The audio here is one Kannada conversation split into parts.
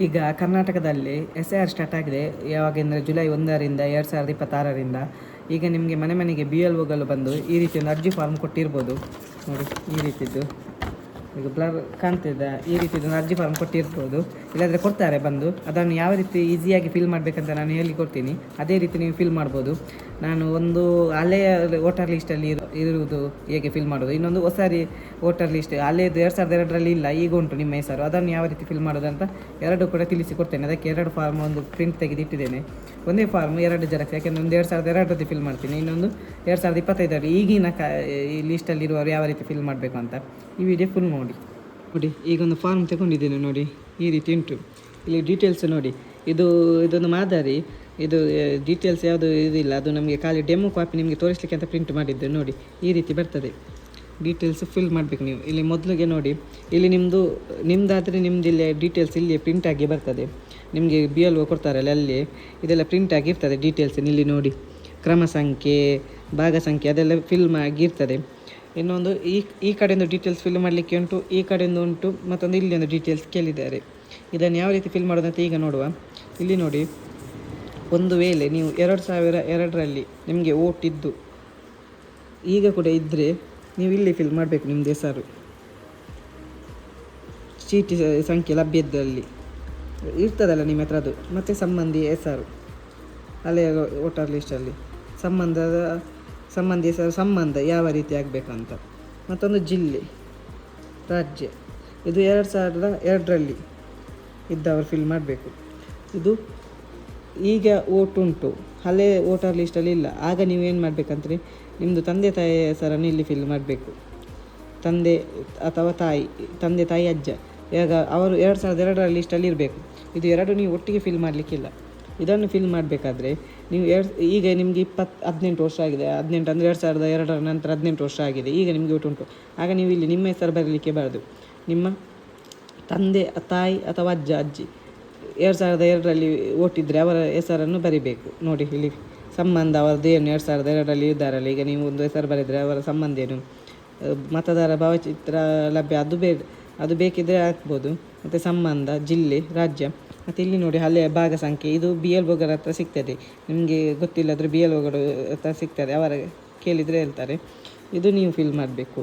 ಈಗ ಕರ್ನಾಟಕದಲ್ಲಿ SIR ಸ್ಟಾರ್ಟ್ ಆಗಿದೆ. ಯಾವಾಗಿಂದರೆ ಜುಲೈ 1ರಿಂದ 2026ರಿಂದ. ಈಗ ನಿಮಗೆ ಮನೆ ಮನೆಗೆ BLOಗಳು ಬಂದು ಈ ರೀತಿ ಒಂದು ಅರ್ಜಿ ಫಾರ್ಮ್ ಕೊಟ್ಟಿರ್ಬೋದು ನೋಡಿ. ಈ ರೀತಿದ್ದು ಈಗ ಬ್ಲರ್ ಕಾಣ್ತಿದ್ದ ಈ ರೀತಿದ್ದು ಅರ್ಜಿ ಫಾರ್ಮ್ ಕೊಟ್ಟಿರ್ಬೋದು, ಇಲ್ಲಾಂದರೆ ಕೊಡ್ತಾರೆ ಬಂದು. ಅದನ್ನು ಯಾವ ರೀತಿ ಈಸಿಯಾಗಿ ಫಿಲ್ ಮಾಡಬೇಕಂತ ನಾನು ಹೇಳಿಕೊಡ್ತೀನಿ. ಅದೇ ರೀತಿ ನೀವು ಫಿಲ್ ಮಾಡ್ಬೋದು. ನಾನು ಒಂದು ಹಳೆಯ ವೋಟರ್ ಲಿಸ್ಟಲ್ಲಿ ಇರುವುದು ಹೇಗೆ ಫಿಲ್ ಮಾಡೋದು, ಇನ್ನೊಂದು ಹೊಸ ವೋಟರ್ ಲಿಸ್ಟ್ ಹಳೆಯದು 2002ರಲ್ಲಿ ಇಲ್ಲ, ಈಗ ಉಂಟು ನಿಮ್ಮ ಹೆಸರು, ಅದನ್ನು ಯಾವ ರೀತಿ ಫಿಲ್ ಮಾಡೋದು ಅಂತ ಎರಡೂ ಕೂಡ ತಿಳಿಸಿಕೊಡ್ತೇನೆ. ಅದಕ್ಕೆ 2 ಫಾರ್ಮ್ ಒಂದು ಪ್ರಿಂಟ್ ತೆಗೆದಿಟ್ಟಿದ್ದೇನೆ. ಒಂದೇ ಫಾರ್ಮ್ 2 ಜೆರಾಕ್ಸ್, ಯಾಕೆಂದರೆ ಒಂದು 2002ರದ್ದು ಫಿಲ್ ಮಾಡ್ತೀನಿ, ಇನ್ನೊಂದು 2025ರಲ್ಲಿ ಈಗಿನ ಈ ಲಿಸ್ಟಲ್ಲಿರುವವರು ಯಾವ ರೀತಿ ಫಿಲ್ ಮಾಡಬೇಕು ಅಂತ ಈ ವಿಡಿಯೋ ಫುಲ್ ನೋಡಿ. ಈಗ ಒಂದು ಫಾರ್ಮ್ ತಗೊಂಡಿದ್ದೇನೆ ನೋಡಿ. ಈ ರೀತಿ ಉಂಟು. ಇಲ್ಲಿ ಡೀಟೇಲ್ಸ್ ನೋಡಿ. ಇದೊಂದು ಮಾದರಿ. ಇದು ಡೀಟೇಲ್ಸ್ ಯಾವುದು ಇದಿಲ್ಲ, ಅದು ನಮಗೆ ಖಾಲಿ ಡೆಮೋ ಕಾಪಿ ನಿಮಗೆ ತೋರಿಸಲಿಕ್ಕೆ ಅಂತ ಪ್ರಿಂಟ್ ಮಾಡಿದ್ದೆ ನೋಡಿ. ಈ ರೀತಿ ಬರ್ತದೆ. ಡೀಟೇಲ್ಸ್ ಫಿಲ್ ಮಾಡಬೇಕು ನೀವು. ಇಲ್ಲಿ ಮೊದಲಿಗೆ ನೋಡಿ, ಇಲ್ಲಿ ನಿಮ್ಮದಾದರೆ ನಿಮ್ಮದು ಇಲ್ಲಿ ಡೀಟೇಲ್ಸ್ ಇಲ್ಲಿ ಪ್ರಿಂಟ್ ಆಗಿ ಬರ್ತದೆ. ನಿಮಗೆ BLO ಕೊಡ್ತಾರಲ್ಲ ಅಲ್ಲಿ ಇದೆಲ್ಲ ಪ್ರಿಂಟ್ ಆಗಿರ್ತದೆ ಡೀಟೇಲ್ಸ್. ಇಲ್ಲಿ ನೋಡಿ, ಕ್ರಮ ಸಂಖ್ಯೆ, ಭಾಗ ಸಂಖ್ಯೆ ಅದೆಲ್ಲ ಫಿಲ್ ಆಗಿರ್ತದೆ. ಇನ್ನೊಂದು ಈ ಕಡೆಯಿಂದ ಡೀಟೇಲ್ಸ್ ಫಿಲ್ ಮಾಡಲಿಕ್ಕೆ ಉಂಟು, ಈ ಕಡೆಯಿಂದ ಉಂಟು, ಮತ್ತೊಂದು ಇಲ್ಲಿ ಒಂದು ಡೀಟೇಲ್ಸ್ ಕೇಳಿದ್ದಾರೆ. ಇದನ್ನು ಯಾವ ರೀತಿ ಫಿಲ್ ಮಾಡೋದಂತ ಈಗ ನೋಡುವ. ಇಲ್ಲಿ ನೋಡಿ, ಒಂದು ವೇಳೆ ನೀವು 2002ರಲ್ಲಿ ನಿಮಗೆ ಓಟ್ ಇದ್ದು ಈಗ ಕೂಡ ಇದ್ದರೆ ನೀವು ಇಲ್ಲಿ ಫಿಲ್ ಮಾಡಬೇಕು. ನಿಮ್ಮದು ಹೆಸರು, ಚೀಟಿ ಸಂಖ್ಯೆ ಲಭ್ಯದಲ್ಲಿ ಇರ್ತದಲ್ಲ ನಿಮ್ಮ ಹತ್ರ ಅದು, ಮತ್ತು ಸಂಬಂಧಿ ಹೆಸರು ಹಳೆಯ ವೋಟರ್ ಲಿಸ್ಟಲ್ಲಿ ಸಂಬಂಧಿ ಹೆಸರು, ಸಂಬಂಧ ಯಾವ ರೀತಿ ಆಗಬೇಕಂತ, ಮತ್ತೊಂದು ಜಿಲ್ಲೆ, ರಾಜ್ಯ. ಇದು 2002ರಲ್ಲಿ ಇದ್ದವರು ಫಿಲ್ ಮಾಡಬೇಕು. ಇದು ಈಗ ಓಟ್ ಉಂಟು, ಹಳೆ ವೋಟರ್ ಲಿಸ್ಟಲ್ಲಿ ಇಲ್ಲ. ಆಗ ನೀವೇನು ಮಾಡಬೇಕಂದ್ರೆ ನಿಮ್ಮದು ತಂದೆ ತಾಯಿಯ ಹೆಸರನ್ನು ಇಲ್ಲಿ ಫಿಲ್ ಮಾಡಬೇಕು. ತಂದೆ ಅಥವಾ ತಾಯಿ, ತಂದೆ ತಾಯಿ ಅಜ್ಜ, ಈಗ ಅವರು 2002ರ ಲಿಸ್ಟಲ್ಲಿ ಇರಬೇಕು. ಇದು 2 ನೀವು ಒಟ್ಟಿಗೆ ಫಿಲ್ ಮಾಡಲಿಕ್ಕಿಲ್ಲ. ಇದನ್ನು ಫಿಲ್ ಮಾಡಬೇಕಾದ್ರೆ ನೀವು ಈಗ ನಿಮಗೆ 18 ವರ್ಷ ಆಗಿದೆ. 18 ಅಂದರೆ 2002ರ ನಂತರ 18 ವರ್ಷ ಆಗಿದೆ. ಈಗ ನಿಮಗೆ ಓಟ್ ಉಂಟು. ಆಗ ನೀವು ಇಲ್ಲಿ ನಿಮ್ಮ ಹೆಸರು ಬರಲಿಕ್ಕೆ ಬಾರದು. ನಿಮ್ಮ ತಂದೆ ತಾಯಿ ಅಥವಾ ಅಜ್ಜ ಅಜ್ಜಿ 2002ರಲ್ಲಿ ಓಟಿದ್ದರೆ ಅವರ ಹೆಸರನ್ನು ಬರಿಬೇಕು. ನೋಡಿ ಇಲ್ಲಿ ಸಂಬಂಧ ಅವರದ್ದು ಏನು 2002ರಲ್ಲಿ ಇದ್ದಾರಲ್ಲ, ಈಗ ನೀವು ಒಂದು ಹೆಸರು ಬರೆದರೆ ಅವರ ಸಂಬಂಧ ಏನು, ಮತದಾರ ಭಾವಚಿತ್ರ ಲಭ್ಯ ಅದು ಬೇಕಿದ್ದರೆ ಹಾಕ್ಬೋದು. ಮತ್ತು ಸಂಬಂಧ, ಜಿಲ್ಲೆ, ರಾಜ್ಯ. ಮತ್ತು ಇಲ್ಲಿ ನೋಡಿ ಹಳೆಯ ಭಾಗ ಸಂಖ್ಯೆ. ಇದು BLOಗಳ ಹತ್ರ ಸಿಗ್ತದೆ. ನಿಮಗೆ ಗೊತ್ತಿಲ್ಲದ್ರೆ BLOಗಳು ಹತ್ರ ಸಿಗ್ತದೆ, ಅವರ ಕೇಳಿದರೆ ಹೇಳ್ತಾರೆ. ಇದು ನೀವು ಫಿಲ್ ಮಾಡಬೇಕು,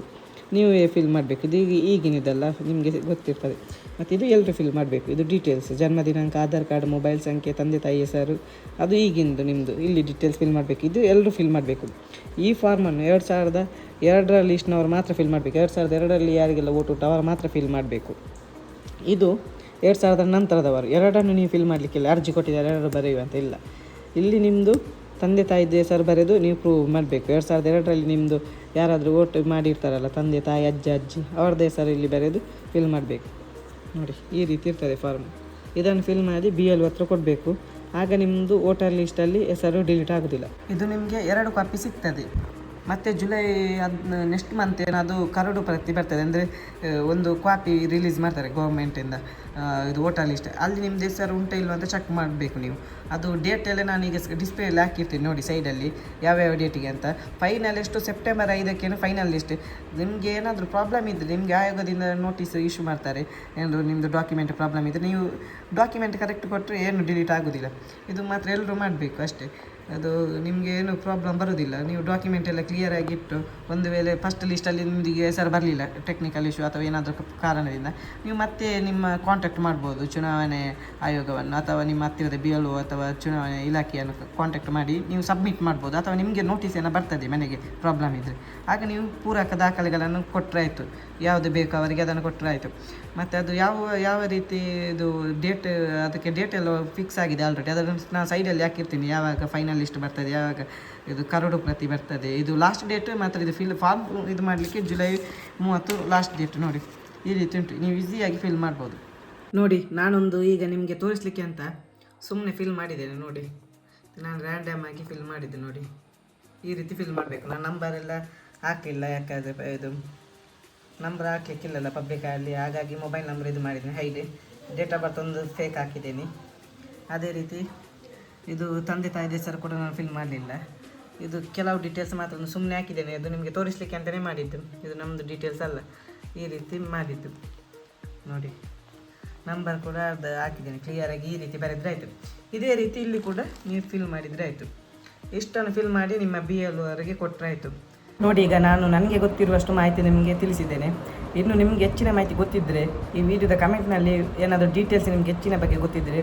ನೀವೇ ಫಿಲ್ ಮಾಡಬೇಕು. ಇದು ಈಗಿನದಲ್ಲ, ನಿಮಗೆ ಗೊತ್ತಿರ್ತದೆ. ಮತ್ತು ಇದು ಎಲ್ಲರೂ ಫಿಲ್ ಮಾಡಬೇಕು. ಇದು ಡೀಟೇಲ್ಸ್, ಜನ್ಮ ದಿನಾಂಕ, ಆಧಾರ್ ಕಾರ್ಡ್, ಮೊಬೈಲ್ ಸಂಖ್ಯೆ, ತಂದೆ ತಾಯಿ ಹೆಸರು, ಅದು ಈಗಿಂದು ನಿಮ್ಮದು. ಇಲ್ಲಿ ಡೀಟೇಲ್ಸ್ ಫಿಲ್ ಮಾಡಬೇಕು. ಇದು ಎಲ್ಲರೂ ಫಿಲ್ ಮಾಡಬೇಕು. ಈ ಫಾರ್ಮನ್ನು 2002ರ ಲಿಸ್ಟ್ನವರು ಮಾತ್ರ ಫಿಲ್ ಮಾಡಬೇಕು. 2002ರಲ್ಲಿ ಯಾರಿಗೆಲ್ಲ ಓಟ್ ಉಂಟು ಅವರು ಮಾತ್ರ ಫಿಲ್ ಮಾಡಬೇಕು. ಇದು 2000 ನಂತರದವರು. 2ಅನ್ನು ನೀವು ಫಿಲ್ ಮಾಡಲಿಕ್ಕಿಲ್ಲ. ಅರ್ಜಿ ಕೊಟ್ಟಿದ್ದಾರೆ 2 ಬರೆಯುವಂತ ಇಲ್ಲ. ಇಲ್ಲಿ ನಿಮ್ಮದು ತಂದೆ ತಾಯಿದ್ದು ಹೆಸರು ಬರೆದು ನೀವು ಪ್ರೂವ್ ಮಾಡಬೇಕು. 2002ರಲ್ಲಿ ನಿಮ್ಮದು ಯಾರಾದರೂ ಓಟ್ ಮಾಡಿರ್ತಾರಲ್ಲ, ತಂದೆ ತಾಯಿ ಅಜ್ಜ ಅಜ್ಜಿ, ಅವ್ರದ್ದು ಹೆಸರು ಇಲ್ಲಿ ಬರೆದು ಫಿಲ್ ಮಾಡಬೇಕು. ನೋಡಿ ಈ ರೀತಿ ಇರ್ತದೆ ಫಾರ್ಮ್. ಇದನ್ನು ಫಿಲ್ ಮಾಡಿ BLO ಹತ್ರ ಕೊಡಬೇಕು. ಆಗ ನಿಮ್ಮದು ವೋಟರ್ ಲಿಸ್ಟಲ್ಲಿ ಹೆಸರು ಡಿಲೀಟ್ ಆಗೋದಿಲ್ಲ. ಇದು ನಿಮಗೆ 2 ಕಾಪಿ ಸಿಗ್ತದೆ. ಮತ್ತು ಜುಲೈ ನೆಕ್ಸ್ಟ್ ಮಂತ್ ಏನದು ಕರಡು ಪ್ರತಿ ಬರ್ತದೆ. ಅಂದರೆ ಒಂದು ಕಾಪಿ ರಿಲೀಸ್ ಮಾಡ್ತಾರೆ ಗೌರ್ಮೆಂಟಿಂದ, ಇದು ವೋಟರ್ ಲಿಸ್ಟ್. ಅಲ್ಲಿ ನಿಮ್ಮದು ಹೆಸರು ಉಂಟು ಇಲ್ವ ಅಂತ ಚೆಕ್ ಮಾಡಬೇಕು ನೀವು. ಅದು ಡೇಟೆಲ್ಲ ನಾನೀಗ ಡಿಸ್ಪ್ಲೇಯಲ್ಲಿ ಹಾಕಿರ್ತೀನಿ ನೋಡಿ ಸೈಡಲ್ಲಿ, ಯಾವ್ಯಾವ ಡೇಟಿಗೆ ಅಂತ. ಫೈನಲ್ ಎಷ್ಟು ಸೆಪ್ಟೆಂಬರ್ 5ಕ್ಕೇನು ಫೈನಲ್ ಲಿಸ್ಟ್. ನಿಮಗೆ ಏನಾದರೂ ಪ್ರಾಬ್ಲಮ್ ಇದ್ದರೆ ನಿಮಗೆ ಆಯೋಗದಿಂದ ನೋಟಿಸ್ ಇಶ್ಯೂ ಮಾಡ್ತಾರೆ. ಏನಾದರೂ ನಿಮ್ಮದು ಡಾಕ್ಯುಮೆಂಟ್ ಪ್ರಾಬ್ಲಮ್ ಇದ್ದರೆ ನೀವು ಡಾಕ್ಯುಮೆಂಟ್ ಕರೆಕ್ಟ್ ಕೊಟ್ಟರೆ ಏನು ಡಿಲೀಟ್ ಆಗೋದಿಲ್ಲ. ಇದು ಮಾತ್ರ ಎಲ್ಲರೂ ಮಾಡಬೇಕು ಅಷ್ಟೇ. ಅದು ನಿಮಗೆ ಏನು ಪ್ರಾಬ್ಲಮ್ ಬರೋದಿಲ್ಲ. ನೀವು ಡಾಕ್ಯುಮೆಂಟ್ ಎಲ್ಲ ಕ್ಲಿಯರಾಗಿಟ್ಟು, ಒಂದು ವೇಳೆ ಫಸ್ಟ್ ಲಿಸ್ಟಲ್ಲಿ ನಿಮಗೆ ಹೆಸರು ಬರಲಿಲ್ಲ, ಟೆಕ್ನಿಕಲ್ ಇಶ್ಯೂ ಅಥವಾ ಏನಾದರೂ ಕಾರಣದಿಂದ, ನೀವು ಮತ್ತೆ ನಿಮ್ಮ ಕಾಂಟ್ಯಾಕ್ಟ್ ಮಾಡ್ಬೋದು ಚುನಾವಣೆ ಆಯೋಗವನ್ನು, ಅಥವಾ ನಿಮ್ಮ ಹತ್ತಿರದ BLO ಅಥವಾ ಚುನಾವಣೆ ಇಲಾಖೆಯನ್ನು ಕಾಂಟ್ಯಾಕ್ಟ್ ಮಾಡಿ ನೀವು ಸಬ್ಮಿಟ್ ಮಾಡ್ಬೋದು. ಅಥವಾ ನಿಮಗೆ ನೋಟಿಸ್ ಏನೋ ಬರ್ತದೆ ಮನೆಗೆ ಪ್ರಾಬ್ಲಮ್ ಇದ್ದರೆ, ಆಗ ನೀವು ಪೂರಕ ದಾಖಲೆಗಳನ್ನು ಕೊಟ್ಟರೆ ಆಯಿತು. ಯಾವುದು ಬೇಕು ಅವರಿಗೆ ಅದನ್ನು ಕೊಟ್ಟರೆ ಆಯಿತು. ಮತ್ತು ಅದು ಯಾವ ರೀತಿ ಇದು ಡೇಟ್, ಅದಕ್ಕೆ ಡೇಟ್ ಎಲ್ಲ ಫಿಕ್ಸ್ ಆಗಿದೆ ಆಲ್ರೆಡಿ. ಅದನ್ನು ನಾನು ಸೈಡಲ್ಲಿ ಹಾಕಿರ್ತೀನಿ, ಯಾವಾಗ ಫೈನಲ್ ಲಿಸ್ಟ್ ಬರ್ತದೆ, ಯಾವಾಗ ಇದು ಕರಡು ಪ್ರತಿ ಬರ್ತದೆ. ಇದು ಲಾಸ್ಟ್ ಡೇಟ್ ಮಾತ್ರ. ಇದು ಫಾರ್ಮ್ ಇದು ಮಾಡಲಿಕ್ಕೆ ಜುಲೈ 30 ಲಾಸ್ಟ್ ಡೇಟ್. ನೋಡಿ ಈ ರೀತಿ ಉಂಟು, ನೀವು ಈಸಿಯಾಗಿ ಫಿಲ್ ಮಾಡ್ಬೋದು. ನೋಡಿ ನಾನೊಂದು ಈಗ ನಿಮಗೆ ತೋರಿಸಲಿಕ್ಕೆ ಅಂತ ಸುಮ್ಮನೆ ಫಿಲ್ ಮಾಡಿದ್ದೇನೆ ನೋಡಿ. ನಾನು ರ್ಯಾಂಡಮ್ ಆಗಿ ಫಿಲ್ ಮಾಡಿದ್ದೆ ನೋಡಿ. ಈ ರೀತಿ ಫಿಲ್ ಮಾಡಬೇಕು. ನಾನು ನಂಬರೆಲ್ಲ ಹಾಕಲಿಲ್ಲ, ಯಾಕಂದರೆ ಇದು ನಂಬರ್ ಹಾಕಲಿಕ್ಕಿಲ್ಲಲ್ಲ ಪಬ್ಲಿಕ್ ಅಲ್ಲಿ, ಹಾಗಾಗಿ ಮೊಬೈಲ್ ನಂಬರ್ ಇದು ಮಾಡಿದ್ದೀನಿ ಹೈಡ್. ಡೇಟ್ ಆಫ್ ಬರ್ತ್ ಒಂದು ಫೇಕ್ ಹಾಕಿದ್ದೀನಿ. ಅದೇ ರೀತಿ ಇದು ತಂದೆ ತಾಯಿ ಹೆಸರು ಕೂಡ ನಾನು ಫಿಲ್ ಮಾಡಲಿಲ್ಲ. ಇದು ಕೆಲವು ಡೀಟೇಲ್ಸ್ ಮಾತ್ರ ಸುಮ್ಮನೆ ಹಾಕಿದ್ದೇನೆ. ಅದು ನಿಮಗೆ ತೋರಿಸಲಿಕ್ಕೆ ಅಂತಲೇ ಮಾಡಿದ್ದು. ಇದು ನಮ್ಮದು ಡೀಟೇಲ್ಸ್ ಅಲ್ಲ. ಈ ರೀತಿ ಮಾಡಿದ್ದು ನೋಡಿ. ನಂಬರ್ ಕೂಡ ಅದು ಹಾಕಿದ್ದೀನಿ ಕ್ಲಿಯರಾಗಿ. ಈ ರೀತಿ ಬರೆದ್ರೆ ಆಯಿತು. ಇದೇ ರೀತಿ ಇಲ್ಲಿ ಕೂಡ ನೀವು ಫಿಲ್ ಮಾಡಿದರೆ ಆಯಿತು. ಇಷ್ಟನ್ನು ಫಿಲ್ ಮಾಡಿ ನಿಮ್ಮ BL ಅವರಿಗೆ ಕೊಟ್ಟರೆ ಆಯಿತು. ನೋಡಿ, ಈಗ ನಾನು ನನಗೆ ಗೊತ್ತಿರುವಷ್ಟು ಮಾಹಿತಿ ನಿಮಗೆ ತಿಳಿಸಿದ್ದೇನೆ. ಇನ್ನು ನಿಮಗೆ ಹೆಚ್ಚಿನ ಮಾಹಿತಿ ಗೊತ್ತಿದ್ದರೆ ಈ ವಿಡಿಯೋದ ಕಮೆಂಟ್ನಲ್ಲಿ ಏನಾದರೂ ಡೀಟೇಲ್ಸ್ ನಿಮಗೆ ಹೆಚ್ಚಿನ ಬಗ್ಗೆ ಗೊತ್ತಿದ್ದರೆ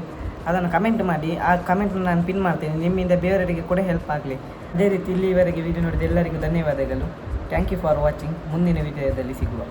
ಅದನ್ನು ಕಮೆಂಟ್ ಮಾಡಿ. ಆ ಕಮೆಂಟ್ನ ನಾನು ಪಿನ್ ಮಾಡ್ತೇನೆ. ನಿಮ್ಮಿಂದ ಬೇರೆಯವರಿಗೆ ಕೂಡ ಹೆಲ್ಪ್ ಆಗಲಿ. ಅದೇ ರೀತಿ ಇಲ್ಲಿವರೆಗೆ ವಿಡಿಯೋ ನೋಡಿದ ಎಲ್ಲರಿಗೂ ಧನ್ಯವಾದಗಳು. Thank you for watching. ಮುಂದಿನ ವಿಡಿಯೋದಲ್ಲಿ ಸಿಗುವ.